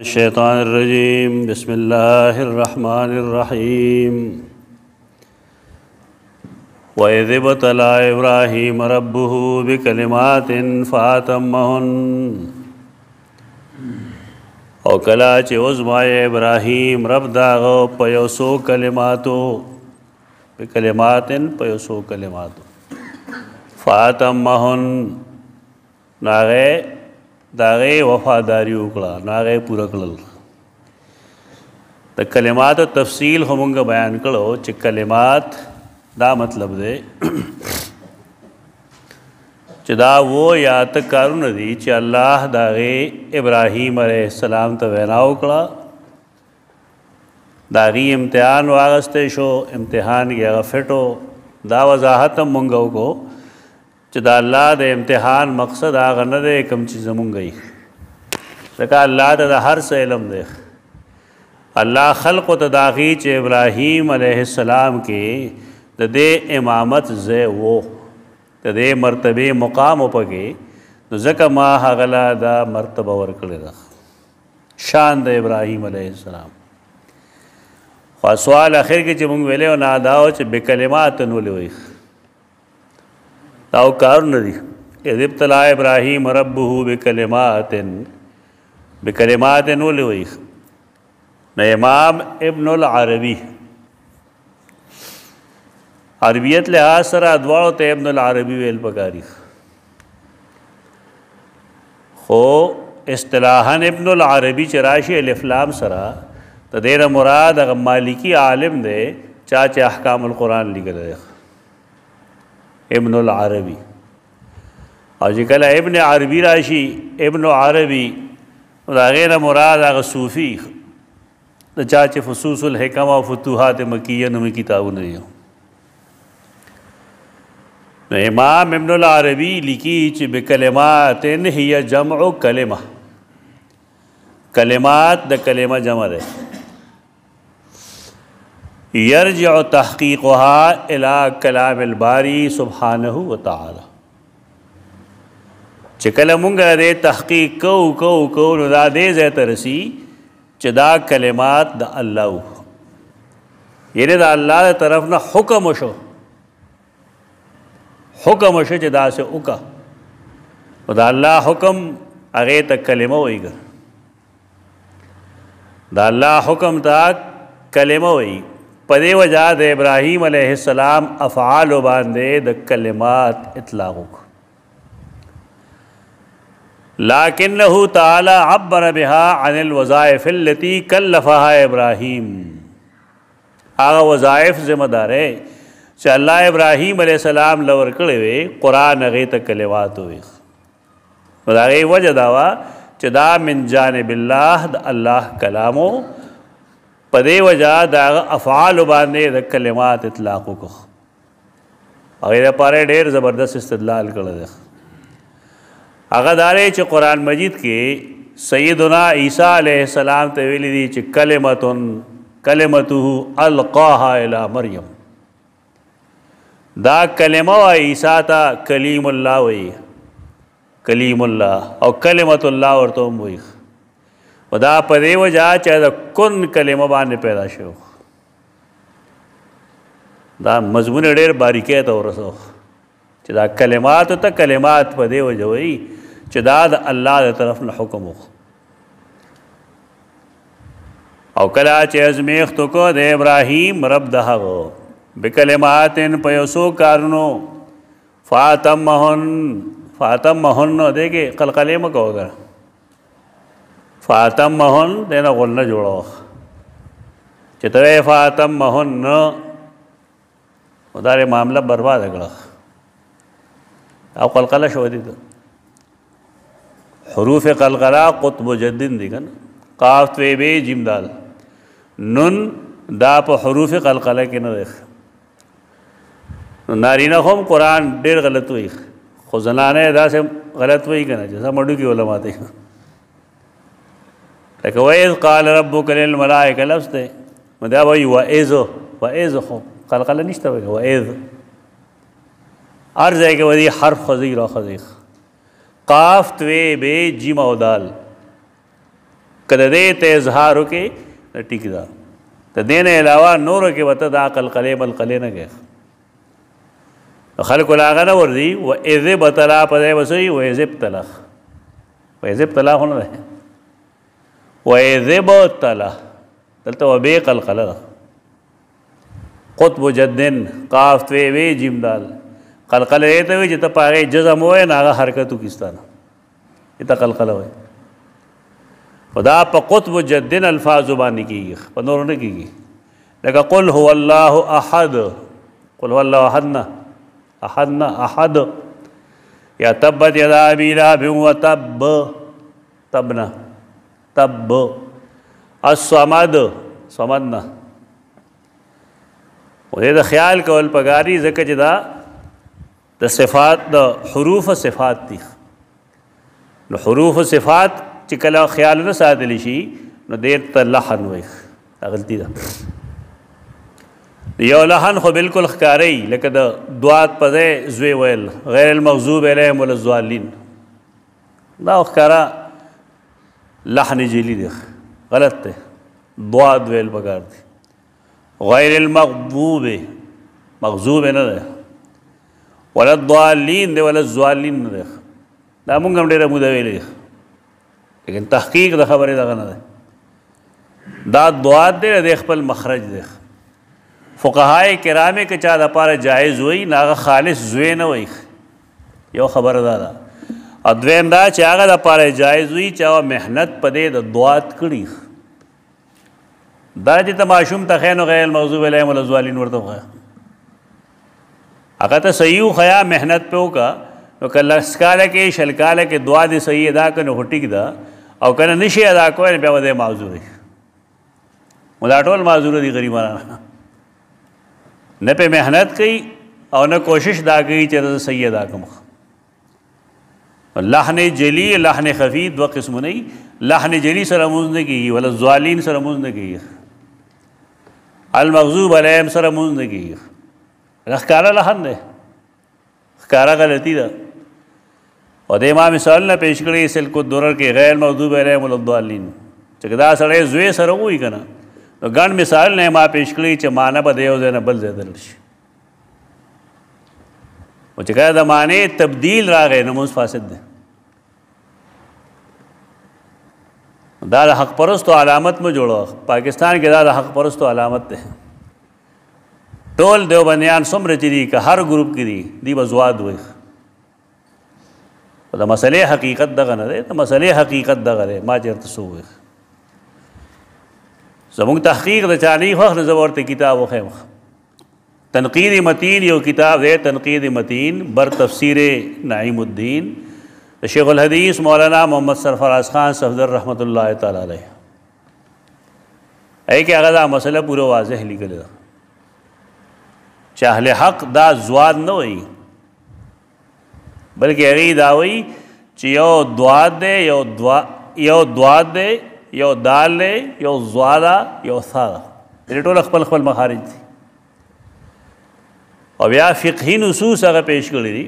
الشيطان الرجيم بسم الله الرحمن الرحيم وإذ ابتلى إبراهيم ربه بكلمات فأتمهن او کلا چې وزمای ابراهیم رب داغو پیوسو کلماتو بکلماتن پیوسو کلماتو فاتمهن داغه وفاداری وکړه ناغه پوره کړل د کلماتو تفصیل همغه بیان کړو چې کلمات دا مطلب دی چې دا و یا کارونه دي چې الله داغه ابراهیم علیه السلام ته وینا وکړه داغي امتحان واغسته شو امتحان یې هغه فټو دا وضاحت مونږ وکړو چې دا الله د امتحان مقصد هغه نه دی کوم چې زمونږ یې ځکه الله ته د هر څه علم دی الله خلق ته داغي چې ابراهیم علیه السلام کې د دې امامت ځای وو د دې مرتبه مقام وپکې نو ځکه ما هغه لا دا مرتبه ورکړې ده شان د ابراهیم علیه السلام خو سوال اخر کې چې مونږ ویلې نه دا او چې بکلمات ولې وایي او کارونه دي اذ ابتلى ابراهيم ربه بكلمات ولې وایي نو امام ابن العربي عربیت لحاظ سره ادوارو ته ابن العربي ویل پکاري خو اصطلاحاً ابن العربي چې راشي الف لام سره د دې نه مراد هغه مالکی عالم دی چا چې احکام القرآن لیکل دی ابن العربي او چې کله ابن عربي راشي ابن عربي دا غیر مراد هغه صوفي د چا چې فصوص الحکم او فتوحات مکیه نومي کتابونه دي نو امام ابن العربي لیکي چې بکلمات هي جمع کلمه کلمات د کلمه جمع ده يرجع تحقيقها الى كلام الباري سبحانه وتعالى چې کله مونږ دې تحقیق کو نو دا دې ځای ته رسي چې دا کلمات د الله یعنی د الله طرف نه حکم وشو چې دا سه وکا او دا الله حکم هغه ته کلمه وایي دا الله حکم ته کلمه وایي په دې وجه د ابراهیم علیه السلام افعال باندې د کلمات اطلاق لكنه تعالى عبر بها عن الوظائف التي كلفها ابراهيم هغه وظائف ذمہ دار چې الله ابراهیم علیه السلام لور کړی وي قرآن هغه ته کلمات وي دا غي وجه دا وا چې دا من جانب الله د الله کلامو په دې وجه دا افعال باندې د کلمات اطلاق وکړو هغه لپاره ډېر زبردست استدلال کړل هغه داري چې قرآن مجید کې سیدنا عیسی علیه السلام ته ویلي دي چې کلمته القاها الى مریم دا کلمه و عیسی ته کلیم الله وایي کلیم الله او کلمت الله ورته وایي و دا په دې وجه چې د کن کلمه باندې پیدا شو دا مضمون ډېر باریکۍ ته ورسو چې دا کلمات ته کلمات په دې وجه وایي چې دا د الله د طرف نه حکم وو او کله چې ازمیښت وکړو د ابراهیم رب دهغو بکلمات په یو څو کارونو فاتمهن دیکھے قلقلې مه کوه فاتمهن دینا غل نه جوړو چې ته فاتمهن نو دا معاملہ برباد کړه او قلقله شو دي حروف قلقله قطب جدن دي کنه قاف ته به جیم دال نون دا په حروف قلقله کې نه ده نارینه هم قرآن ډېر غلط وایي خو زنانه داسې غلط وایي که نه جیسا مډو کې علما دی لکه وَإِذْ قَالَ رَبُّكَ لِلْمَلَائِكَةِ لفظ دی نو دا وایي وَإِذ خو قلقله نشته وایي وَإِذ هر ځای کې وایي حرف خضی را خضی قاف توی بے جیم او دال که د دې ته اظهار وکړې نو ټیک ده. د دې نه علاوه نورو کې ورته دا قلقلې بلقلې نه کوي. نو خلکو له هغه نه ورځي وإذ ابتلى په ځای وسوي وإذ ابتلى. وإذ ابتلى خو نه دی، وإذ ابتلى دلته وبې قلقله ده. قطب جدن قاف توی وی جیم دال قلقله دې ته وایي چې ته په هغې جزم ووایې نو هغه حرکت وکړي ستا نه، دې ته قلقله وایي. خو دا په قطب جدن الفاظو باندې کېږي، په نورو نه کېږي. لکه قل هو الله احد، قل هو الله احد نه، احد نه، احد. یا تبت یدا ابی لہب وتب، تب نه، تب. الصمد، صمد نه. و دې د خیال کول پکاري ځکه چې دا د صفات د حروف صفات دي. نو حروف صفات چې کله خیال نه ساتلی شي نو دې ته لحن وایي، غلطي ده. یو لحن خو بالکل ښکاری لکه د دوات په ځای زوی ویل، غیر المغضوب علیهم ولا الضالین، دا ښکارا لحن جلی دی، غلط دی. دوات ویل پکار دی. غیر المغضوب، مغضوب نه دی، ولا الضالین دی، ولا الضالین نه دی. دا مونږ هم ډېره موده ویلې، لیکن تحقیق د خبرې دغه نه دی. دا دوات دی، د خپل مخرج دی. فقهای کرامې که چا دپاره جایز وی نو هغه خالص زوی نه وی، یو خبره دا ده. او دویم دا چې هغه دپاره جایز وي چې هغه محنت په دې د دوات کړي. دا چې ته ماشوم ته ښیې نو غیر المغضوب علیهم ولا الضالین ورته وښیه، هغه ته صحیح وښیه، محنت پې وکړه. نو که لس کاله کې شل کاله کې دعا دې صحیح ادا کړه نو خو ټیک ده، او که نه نشي ادا کوی بیا به دی معذور وي. نو دا ټول معذوره دي غریبان، نه پې محنت کوي او نه کوشش دا کوي چې زه صحیح ادا کړم. لحن جلی لحن خفی دو قسمونه دي. لحن جلی سره مونځ نه کېږي، ولا الضالین سره مونځ نه کېږي، المغضوب علیهم سره مونځ نه کېږي. ښکاره لحن دی، ښکاره غلطي ده. او د ما مثالونه پیش کړي سلک الدرر کې غیر المغضوب علیهم ولا الضالین، چې دا سړی زوی سره ووایي که نه نو ګڼ مثال نه ما پیش کړي چې معنی به د یو ځای نه بل ځای ته شي. او چې کله د معنی تبدیل راغی نو مونځ فاسد دی. دا د حق پرستو علامت مه جوړوه. پاکستان کې دا د حق پرستو علامت دی. ټول دیوبندیان څومره چې دي که هر ګروپ کې دي دی به زواد وایي. خو د مسلې حقیقت دغه نه دی، د مسلې حقیقت دغه دی. ما چېرته څه ووایي زمونږ تحقیق د چا نه خوښ نو زه به ورته کتاب وښیم. تنقید متین یو کتاب دی، تنقید متین بر تفسیر نعیم الدین د شیخ الحدیث مولانا محمد سرفراز خان صفدر رحمۃ اللہ تعالی علیہ. ای کې هغه دا مسله پوره واضح لیکلې ده چې اهل حق دا زواد نه وایي، بلکې هغوی دا وایي چې یو دواد دی، یو دواد دی، یو دال دی، یو زوا ده، یو ثا ده. دې ټول خپل خپل مخارج دي. او بیا فقهي نصوص هغه پیش کړي دي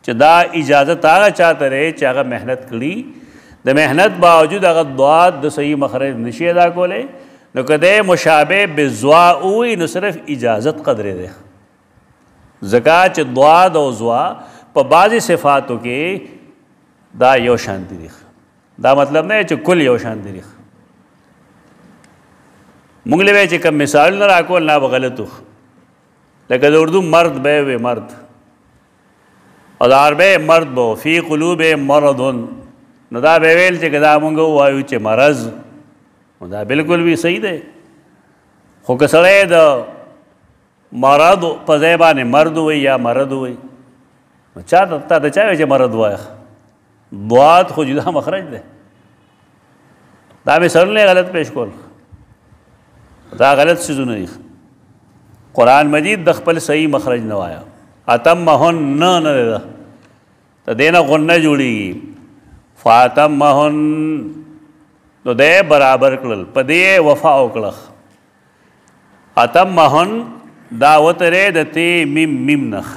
چې دا اجازت هغه چاته دی چې هغه محنت کړي، د محنت باوجود هغه دواد د صحیح مخرج نشي ادا کولی، نو که دی مشابه بزوا ووایي نو صرف اجازت قدرې دی. ځکه چې دواد او زوا په بعضې صفاتو کې دا یو شانتي دي. دا مطلب نه چې کل یو شانتي دي. مونږ له چې کوم مثالونه راکول نه به غلط و، لکه د اردو مرد به وي مرد، او د عربی مرد به فی قلوب مرض، نو دا به ویل چې دا مونږ ووایو چې مرض، نو دا بالکل وی صحیح دی. خو که سړی د مرض په ځای باندې مرد ووایي یا مرض ووایي نو چا تا ته چا وایي چې مرض وایه؟ دوات خو جدا مخرج دی. دا مثالونه غلط پیش کول، دا غلط څیزونه دي. قرآن مجید د خپل صحیح مخرج نه وایه. اتمهن نه نه ده، د دې نه غنه جوړېږي. فاتمهن نو دی برابر کړل، په دې وفا وکړه. اتمهن دا وترې د تی میم میم نخ،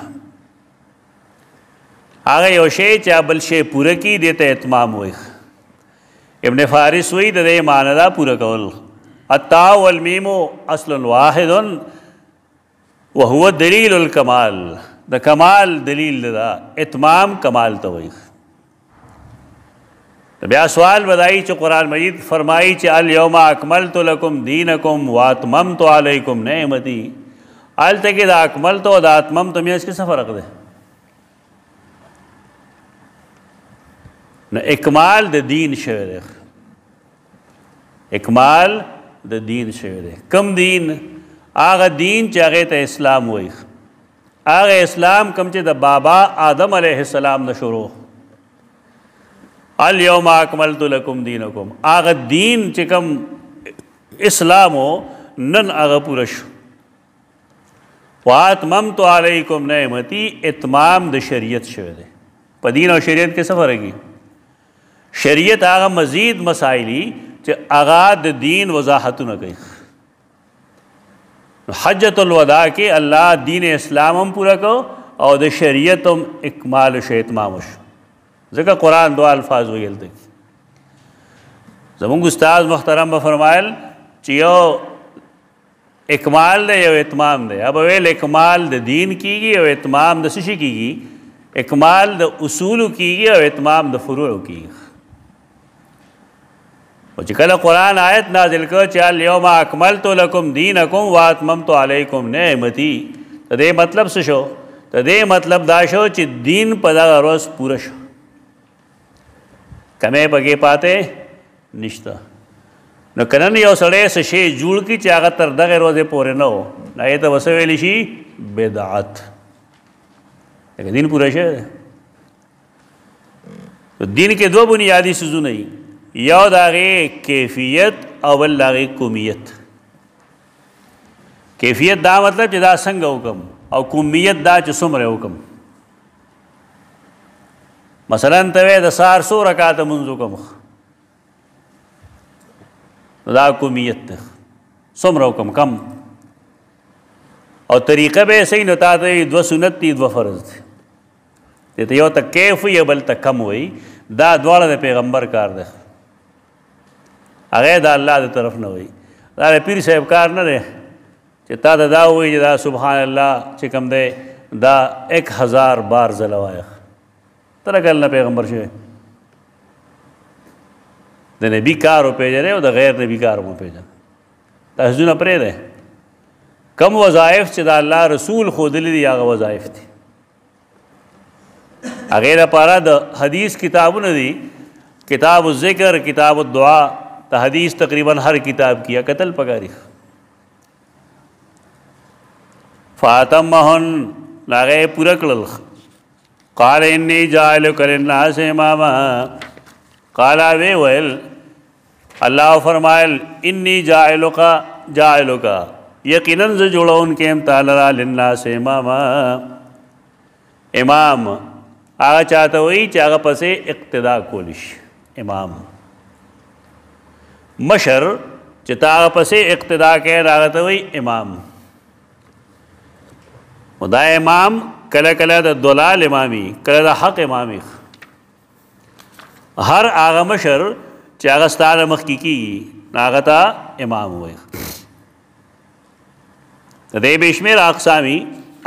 هغه یو شی چې بل شی پوره کړي دې ته اتمام وایي. ابن فارس وی د دې معنی دا پوره کول التاء والمیم اصل واحد وهو دلیل الکمال د کمال دلیل دا اتمام کمال ته وایي بیا سوال بدائی چې قرآن مجید فرمائی چې الیوم اکملت لکم دینکم واتممت علیکم نعمتی آلته کې دا اکملت او دا اتممت میاس کې څه فرق دی نو اکمال د دین شوی دی اکمال د دین شوی دی کم دین هغه دین چې هغې ته اسلام وایي هغه اسلام کم چې د بابا آدم علیه السلام نه شروع الیوم اکملت لکم دینکم هغه دین چې کم اسلام و نن هغه پوره شو واتممت علیکم نعمتی اتمام د شریعت شوی دی په دین او شریعت کې څه فرق دی شریعت هغه مزید مسائلی چې هغه د دین وضاحتونه کوي حجت الوداع کې الله دین اسلام هم پورا کو او د شریعت هم اکمال شو اتمام شو ځکه قرآن دو الفاظ ویل دی زمونږ استاد محترم به فرمایل چې یو اکمال دی یو اتمام دی اب ویل اکمال د دین کیږي او اتمام د څه شي کیږي اکمال د اصولو کیږي او اتمام د فروعو کیږي او چې کله قرآن آیت نازل کړ چې الیوم اکملت لکم دینکم واتممت علیکم نعمتی د دې مطلب څه شو د دې مطلب دا شو چې دین په دغه ورځ پوره شو کمې پکې پاتې نشته نو که نن یو سړی څه شی جوړ کړي چې هغه تر دغې ورځې پورې نه و نو هغې ته به څه ویلی شي بدعت لکه دین پوره شوی دی دین کې دوه بنیادي څیزونه دي یو د هغې کیفیت او بل د هغې کمیت کیفیت دا مطلب چې دا څنګه وکم او کمیت دا چې څومره وکم مثلا ته وایې د سهار څو رکعاته لمونځ وکم نو دا کمیت دی څومره وکم کم او طریقه به یې صحیح نو تا ته دوه سنت دي دوه فرض دي دې ته یو ته کیف وي بل ته کم وي دا دواړه د پیغمبر کار دی هغه د الله د طرف نه وي دا د پیر صاحب کار نه دی چې تا ته دا ووایي چې دا سبحان الله چې کوم دی دا 1000 بار ځله وایه ته کله نه پیغمبر شوی د نبي کار وپېژنې او د غیر نبي کار هم وپېژنې دا حدونه پرېږدی کم وظایف چې د الله رسول ښودلي دي هغه وظایف دي هغې لپاره د حدیث کتابونه دي کتاب الذکر کتاب الدعا د حدیث تقریباً هر کتاب کیا قتل پکاري فاتمهن هغې پوره کړل قال انی جاعلک للناس اماما قال وی ویل الله فرمایل انی جاعلک یقیناً زه جوړونکی یم تا لرا للناس اماما امام هغه چاته وایي چې هغه پسې اقتدا کولی شي امام مشر چې تا هغه پسې اقتدا کوي هغه ته وایي امام او دا امام کله کله د ضلال امامي کله د حق امامي هر هغه مشر چې هغه ستا نه مخکې کېږي هغه ته امام وایي د دې بې شمېره اقسامي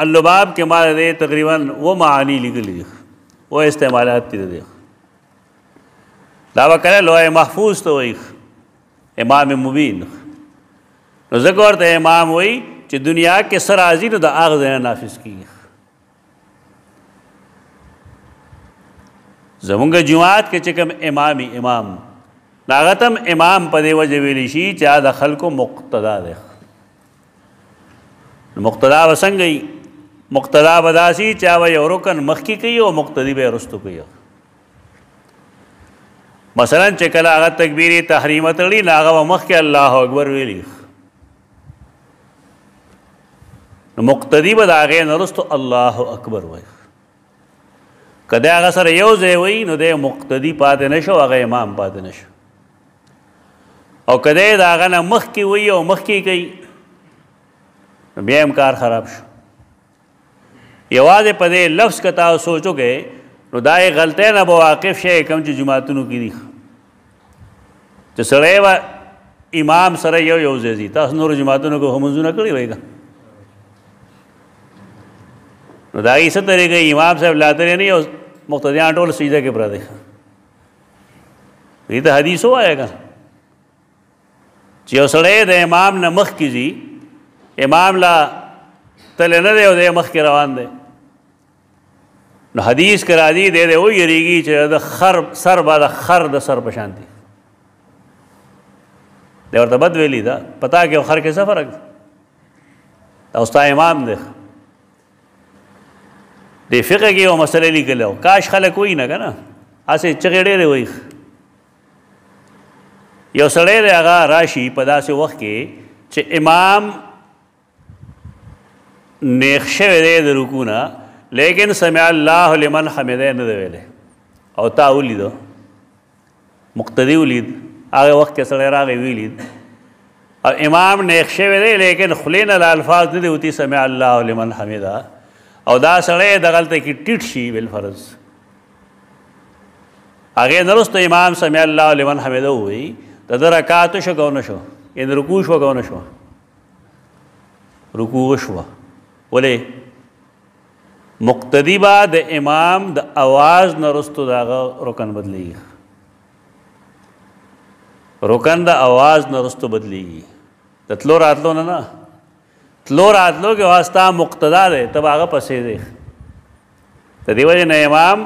اللباب کې ما د دې تقریباً و معانی لیکلي دي و استعمالات دي د دې دا به کله لوح محفوظ ته وایي امام مبین نو ځکه ورته امام وایي چې دنیا کې څه راځي نو د هغه ځای نه نافظ کېږي زمونږ جماعت کې چې کوم امام هغه ته هم امام په دې وجه ویلی شي چې هغه د خلکو مقتدا دی مقتدا به څنګه وي مقتدا به داسې چې هغه یو رکن مخکې کوي او مقتدي به یې وروستو کوي مثلا چې کله هغه تکبیر تحریمه تړي نو هغه به مخکې الله اکبر ویلي نو مقتدي به د هغې نه وروستو الله اکبر وایي که دی هغه سره یو ځای وایي نو دی مقتدي پاتې نه شو هغه امام پاتې نه شو او که دی د هغه نه مخکې وایي او مخکې کوي نو بیا هم کار خراب شو یوازې په دې لفظ که تاسو سوچ وکئ نو دا یې غلطۍ نه به واقف شئ کوم چې جوماتونو کې دي چې سړی به امام سره یو ځای ځي. تاسو نورو جماعتونو کې لمونځونه کړي وای که نو د هغې څه طریقه امام صاحب لاترې نه او مقتدیان ټول سجده کې پراته دې ته حدیث ووایه که چې یو سړی د امام نه مخکې ځي امام لا تللی نه دی او دی مخکې روان دی نو حدیث کې راځي دی ویریږي چې د خر سر به د خر د سر په شان دی دی ورته بد ویلي ده پتا کې خر کې څه فرق دی دا ستا امام دی د فقه کې یو مسله لیکلی او کاش خلک وایي نه که نه هسې چغې ډېرې وایي یو سړی دی هغه راشي په داسې وخت کې چې امام نیغ شوی دی د رکوع نه لیکن سمع الله لمن حمده نه دی ویلی او تا ولیدو مقتدي ولید هغه وخت کې سړی راغی ویلید او امام نیغ شوی دی لیکن خولې نه له الفاظ نه دی وتي سمع الله لمن حمده او دا سړی دغلته کې ټیټ شي بالفرض هغې نه وروسته امام سمع الله لمن حمده ووایي د ده رکعت شو که ونه شو یعنې رکوع شوه که ونه شوه رکوع وشوه ولې مقتدي به د امام د اواز نه وروستو د هغه رکن بدلیږي رکن د اواز نه وروستو بدلیږي د تلو راتلو نه تلو راتلو کې واسطه مقتدا دی ته به هغه پسې دی د دې وجې نه امام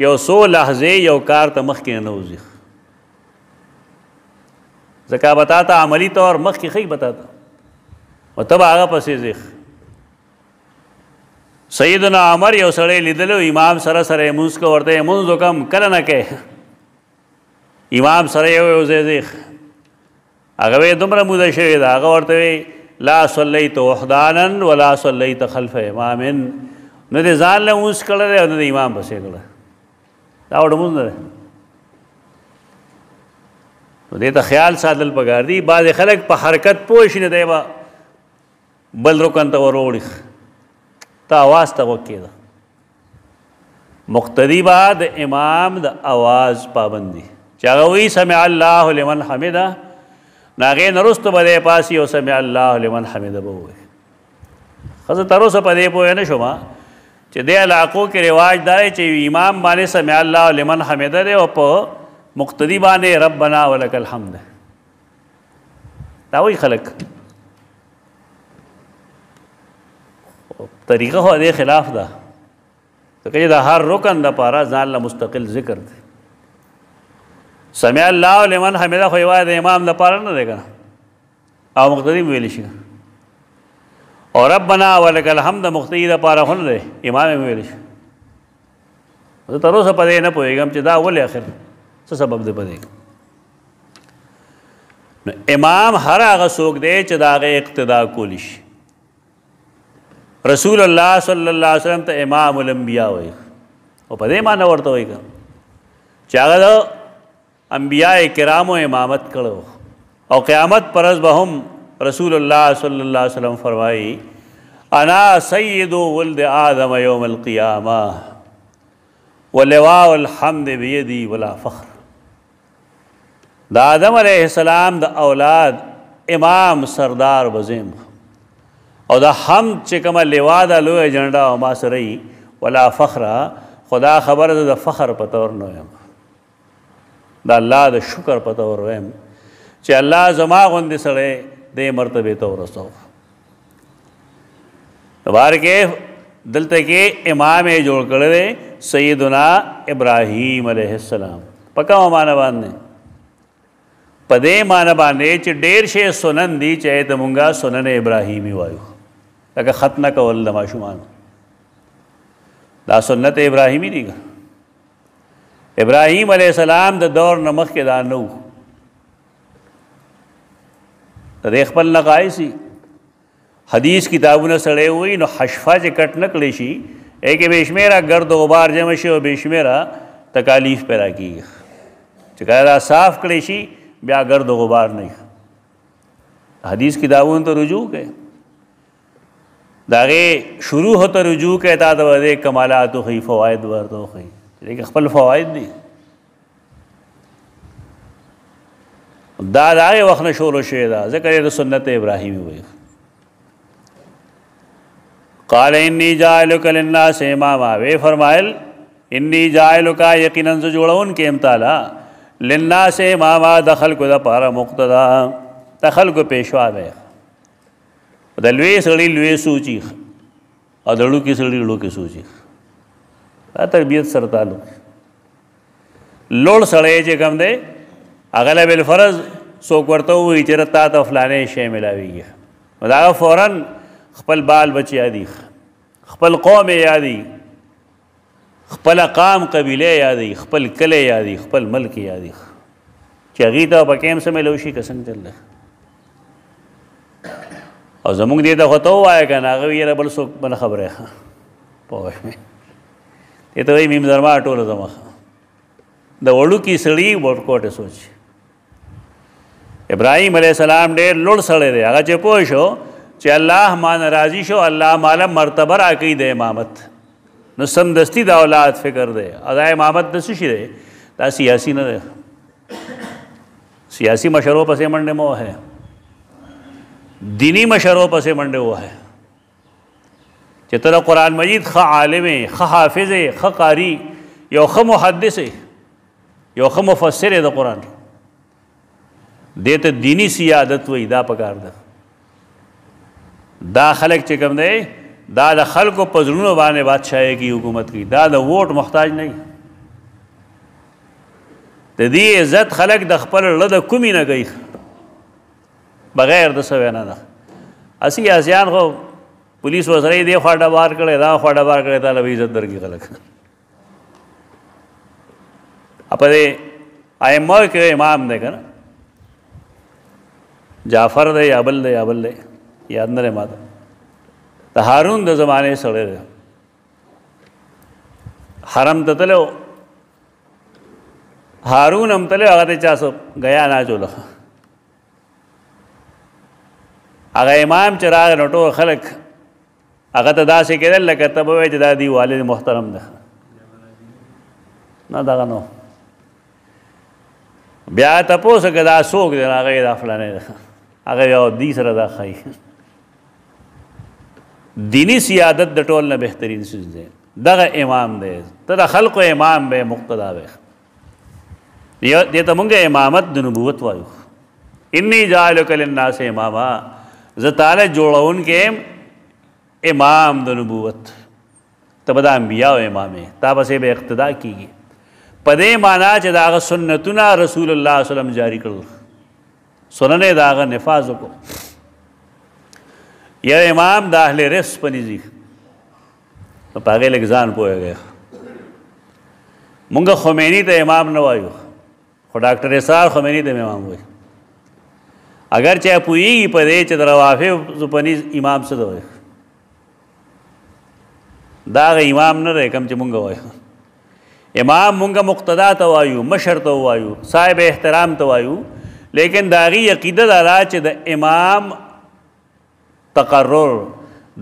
یو څو لحظې یو کار ته مخکې نه وځي ځکه به تا ته عملي طور مخکې ښیي به تا ته او ته به هغه پسې ځې سیدنا عمر یو سړی لیدلی امام سره سره یې مونځ که ورته یې مونځ وکړم کله نه کوې امام سره یو ځای ځې هغه وی دومره موده شوې ده هغه ورته وی لا صلیت وحدانا ولا صلیت خلف امام نه دې ځان له مونځ کړی دی او نه د امام پسې کړی دا وړه مونځ نه دی نو دې ته خیال ساتل پکار دي بعضې خلک په حرکت پوه شي نه دی به بل رکن ته ور وړي ته اواز ته غوږ کېده مقتدي به د امام د اواز پابندي چې هغه وایي سمع الله لمن حمده نو هغې نه وروسته به دی پاسي او سمع الله لمن حمده به ووایي ښه زه تر اوسه په دې پوه نه شوم چې دې علاقو کې رواج دا دی چې امام باندې سمع الله لمن حمده دی او په مقتدي باندې ربنا ولک الحمد دا وایي خلک طریقه خو دې خلاف ده ځکه چې د هر رکن دپاره ځان له مستقل ذکر دی سمع الله لمن حمده خو یوازې د امام دپاره نه دی که نه او مقتدي م ویلی شي او ربنا ولک الحمد مقتدي دپاره خو نه دی امام م ویلی شي زه تر اوسه په دې نه پوهېږم چې دا ولې اخر څه سبب دی په دې نو امام هر هغه څوک دی چې د هغې اقتدا کولی شي رسول الله صلی الله علیه وسلم ته امام الانبیاء وایي او په دې معنی ورته وایي چې هغه د انبیاء کرامو امامت کړو او قیامت پر ورځ به هم رسول الله صلی الله علیه وسلم فرمایي انا سید ولد آدم یوم القیامه ولواء الحمد بیدی ولا فخر د آدم علیه السلام د اولاد امام سردار بزیم او دا حمد چې کومه لوا ده لویه جنډه او ما سره یي ولا فخره خدا خبره ده د فخر په طور نه ویم د الله د شکر په طور ویم چې الله زما غوندې سړی دې مرتبې ته ورسو بار کې دلته کې امام یې جوړ کړی دی سیدنا ابراهیم علیه السلام په کومه معنی باندې په دې معنی باندې چې ډېر شی سنن دي چې ته مونږه سنن ابراهیمي وایو لکه ختنه کول د ماشومانو دا سنت ابراهیمي دي ابراهیم علیه السلام د دور نه مخکې دا نه و د دې خپل نقایصي حدیث کتابونه سړی وایي نو حشفه چې کټ نه کړی شي ایکې بې شمېره ګرد و غبار جمع شي او بې شمېره تکالیف پیدا کېږي چې کله دا صاف کړی شي بیا ګرد و غبار نه حدیث کتابونو ته رجوع کوي د هغې شروع ته رجوع کوي تا ته به دې کمالات وښیي فواید ورته وښیي لیکن خپل فواید دي دا د هغې وخت نه شروع شوې ده ځکه یې د سنت ابراهیمي وایي. قال انی جاعلک للناس اماما، وی فرمایل انی جاعلک یقینا زه جوړونکی یم تاله للناس اماما د خلکو دپاره مقتدا، د خلکو پیشوا دی. د لوی سړي لوی سوچي او د ړوکي سړي ړوکي سوچي. دا تربیت سره تعلق. لوړ سړی چې کوم دی هغه له بالفرض څوک ورته ووایي چې تا ته فلانې شی میلاویږي نو د هغه فوراً خپل بال بچ یادي، خپل قوم یادي، خپل قام قبیله یادي، خپل کلی یادي، خپل ملک یادي چې هغې ته په کې هم څه میلو شي که څنګه چل دی. او زمونږ دې ته خو ته ووایه که نه هغه وي یاره بل څوک بله خبره ښه پوه شوې. دې ته وایي میم زرما ټوله زما د وړوکي سړي ورکوټې سوچ. ابراهیم علیه السلام ډېر لوړ سړی دی. هغه چې پوه شو چې الله مانه راضي شو الله ماله مرتبه راکوي د امامت، نو سمدستي د اولاد فکر دی. او دا امامت د څه شي دی؟ دا سیاسي نه دی. سیاسي مشرو پسې منډې مه وهئ، دینی مشرو پسې منډې ووهئ چې ته د قرآن مجید ښه عالم یې، ښه حافظ یې، ښه قاري، یو ښه محدث یې، یو ښه مفسر یې د قرآن. دې ته دینی سیادت وایي. دا پکار ده. دا خلک چې کوم دی دا د خلکو په زړونو باندې بادشاهي کی حکومت کی. دا د ووټ محتاج نه وي. د دې عزت خلک د خپل زړه د کومې نه کوي بغیر د څه وینا نه. اسی اسیان خو پولیس ورسره یې دې خوا ډبار کړی دا خوا ډبار کړی تا له به عزت درکړي خلک. په دې ائمه کې امام دی که نه جعفر دی یا بل دی یا بل دی یاد نه دی ما ته، د هارون د زمانې سړی دی. حرم ته تللی و، هارون هم تللی هغه ته چا څه ګیا نه اچوله. هغه امام چې راغی نو ټول خلک هغه ته داسې کېدل لکه ته به وایې چې دا دی والد محترم ده. نه دغه نو بیا تپوس که دا څوک دی نو هغه یې دا فلانی ده، هغه یو دی سره دا ښایي. دینی سیادت د ټول نه بهترین څیز دی. دغه امام دی، ته د خلقو امام به مقتدا به. دې ته مونږ امامت د نبوت وایو. انی جاعلک للناس اماما، زه تاله جوړونکی یم امام د نبوت. ته به د انبیاو امام یې، تا پسې به اقتدا کېږي. په دې معنا چې د هغه سنتونه رسول الله صلی وسلم جاری کړل، سنن یې د هغه نفاظ وکړو. یو امام د اهل رفس په نزدیک نو په هغې لږ ځان پوهېږئ. مونږ خمیني ته امام نه وایو خو ډاکټر اسرار خمیني ته امام وایي. اگر چا پوهېږي په دې چې د روافضو په نزد امام څه ته وایي، دا هغه امام نه دی کوم چې مونږ وایو. امام مونږ مقتدا ته وایو، مشر ته وایو، صاحب احترام ته وایو. لیکن د هغې عقیده دا ده چې د امام تقرر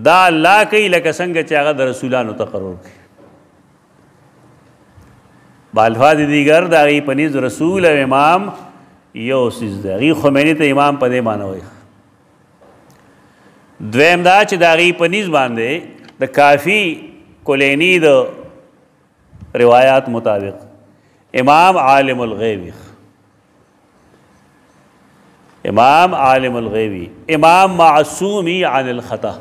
دا الله کوي لکه څنګه چې هغه د رسولانو تقرر کوي. بالفاظ دیگر د هغې په نزد رسول او امام یو څیز دی. هغې خمیني ته امام په دې معنی وایي. دویم دا چې د هغې په نزد باندې د کافي کلینی د روایات مطابق امام عالم الغیبی، امام عالم الغیبی، امام معصومی عن الخطا.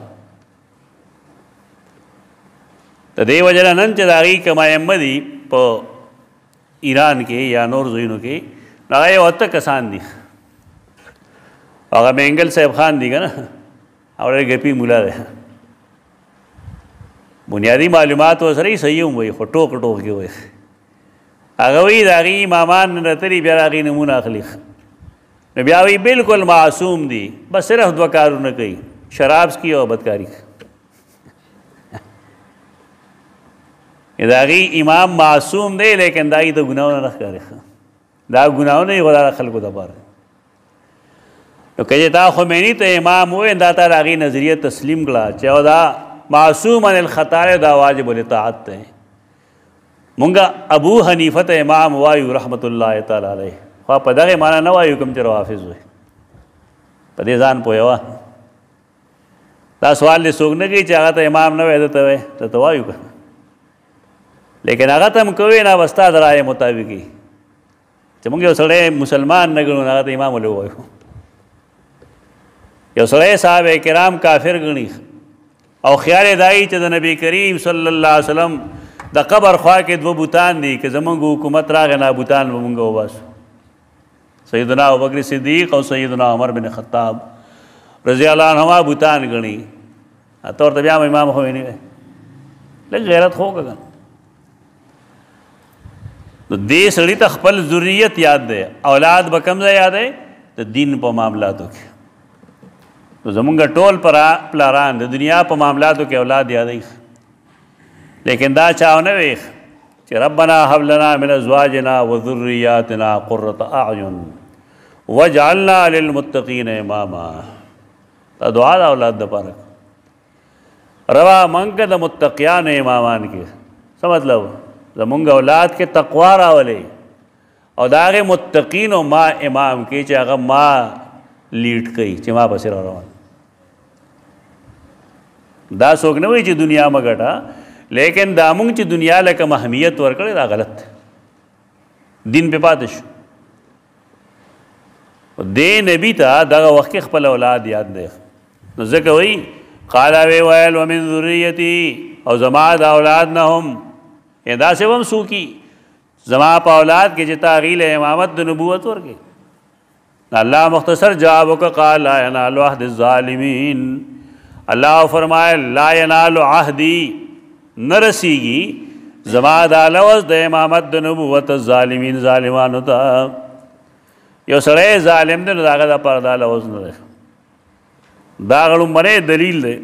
د دې وجه نه نن چې د هغې کوم ائمه دي په ایران کې یا نور ځایونو کې نو هغه یو اته کسان دي. هغه مینګل صاحب خان دي که نه، او ډېر ګپي مولا دی. بنیادي معلومات ورسره یې صحیح هم وایي خو ټوک ټوک کې وایي. هغه وایي د هغې امامان راتلي بیا د هغې نومونه اخلي نو بیا وایي بالکل معصوم دي، بس صرف دوه کارونه کوي، شراب څکي او بدکاري. د هغې امام معصوم دی لیکن د هغې د ګناهونه نه ښکاري. دا ګناهونه یې خو دا د خلکو دپاره. نو که تا خمیني ته امام ووایي دا تا د هغې نظریه تسلیم کړه چې دا معصوم عن الخطا دا واجب الاطاعت دی. مونږ ابو حنیفه ته امام وایو رحمت الله تعالی علیه، خو په دغه معنا نه وایو کوم چې روافض وي په دې ځان پوهیوه دا سوال دې څوک نه کوي چې هغه ته امام نه وایي ده ته وایي ته وایو که لیکن هغه ته هم کوي نه ستا د رایې مطابق وي چې موږ یو سړی مسلمان نه ګڼو هغه ته امام ولې ووایو یو سړی صحابه کرام کافر ګڼي او خیال یې دا وي چې د نبی کریم صلی الله علیه وسلم د قبر خوا کې دوه بوتان دي که زمونږ حکومت راغی نه بوتان به مونږ وباسو سیدنا ابوبکر صدیق او سیدنا عمر بن خطاب رضی الله عنهما بوتان ګڼي ته ورته بیا امام خو یې نه وی لږ غیرت خو وکړه نو دې سړي ته خپل ذریت یاد دی اولاد به کوم ځای یاد دی د دین په معاملاتو کې نو زمونږ ټول پلاران د دنیا په معاملاتو کې اولاد یادوي لیکن دا چاو نه وي چې ربنا هب لنا من ازواجنا وذرياتنا قرة اعین واجعلنا للمتقین اماما دا دعا د اولاد دپاره روا موږ د متقیانو امامان کې څه مطلب زمونږ اولاد کې تقوا راولئ او د هغې متقینو ما امام کې چې هغه ما لیډ کوي چې ما پسې را روان دا څوک نه وایي چې دنیا مه ګټه لیکن دا مونږ چې دنیا لکه اهمیت ورکړی دا غلط دین پې پاتې شو دې نبي ته دغه وخت کې خپل اولاد یاد دی نو ځکه وایي قاله وی ویل ومن ذریتي او زما د اولاد نه هم داسې به هم څوکي زما په اولاد کې چې تا هغوی له امامت د نبوت ورکړي اللہ مختصر جواب وکړه قال لا ینال عهد الظالمین الله فرمائے لا ینال عهدی نه رسیږي زما دا لوز د امامت د نبوت الظالمین ظالمانو ته یو سړی ظالم دی نو د هغه دپاره دا لوز نه دی دا لومړی دلیل دی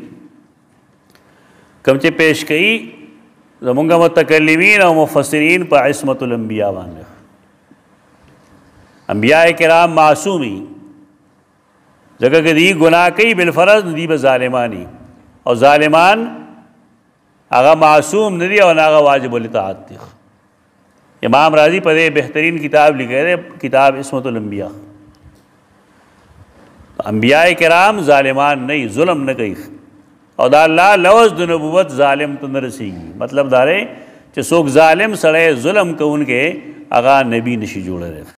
کوم چې پیش کوي زمونږ متکلمین او مفسرین په عصمت الانبیاء باندې انبیاء کرام معصومی ځکه که دی گناه کوي بالفرض دی به ظالمانی او ظالمان هغه معصوم نه دي او نه هغه واجب الاطاعت دي امام راضی په دې بهترین کتاب لیکلی دی کتاب عصمت الانبیاء انبیاء کرام ظالمان نه ظلم نه کوي او دا الله لوز د نبوت ظالم ته نه رسیږي مطلب دا دی چې څوک ظالم سړی ظلم کوونکی هغه نبی نشي جوړلی